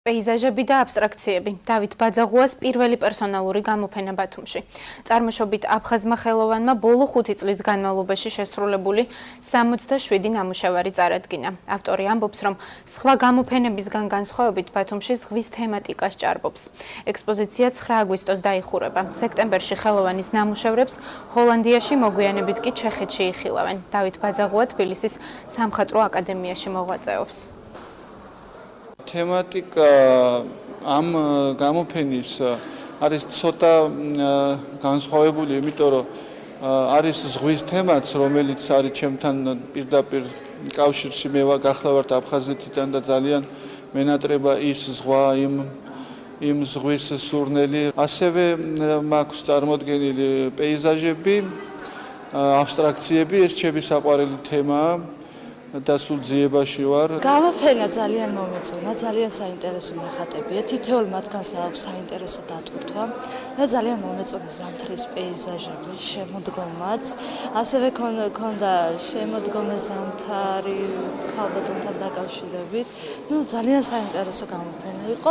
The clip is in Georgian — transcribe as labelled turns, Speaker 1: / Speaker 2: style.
Speaker 1: პეიზაჟები და აბსტრაქციები. დავით ბაძაღუას პირველი პერსონალური გამოფენა ბათუმში. წარმოშობით აფხაზმა ხელოვანმა ბოლო 5 წლის განმავლობაში შესრულებული 67 ნამუშევარი წარადგინა. ავტორი ამბობს, რომ სხვა გამოფენებისგან განსხვავებით ბათუმში ზღვის თემატიკას ჭარბობს. ექსპოზიცია 9 აგვისტოს დაიხურება. სექტემბერში ხელოვანის ნამუშევრებს ჰოლანდიაში, მოგვიანებით კი ჩეხეთში იხილავენ. დავით ბაძაღუა თბილისის სამხატვრო აკადემიაში მოღვაწეობს.
Speaker 2: თემატიკა ამ გამოფენის არის ცოტა განსხვავებული, იმიტომ რომ არის ზღვის თემაც, რომელიც არის ჩემთან პირდაპირ კავშირში, მე გახლავართ აფხაზეთიდან და ძალიან მენატრება ის ზღვა, იმ ზღვის სურნელი. ასევე მაქვს წარმოდგენილი პეიზაჟები, აბსტრაქციები, ეს ჩემი საყვარელი თემაა. და სულ ძიებაში ვარ.
Speaker 3: გამოფენა ძალიან მომეწონა, ძალიან საინტერესო ნახატებია. თითოეულ მათგანს აქვს საინტერესო დატვირთვა და ძალიან მომეწონა ზამთრის პეიზაჟები, შემოდგომაც. ასევე ქონდა შემოდგომა ზამთარი ქალბატონთან დაკავშირებით. ძალიან საინტერესო გამოფენა იყო.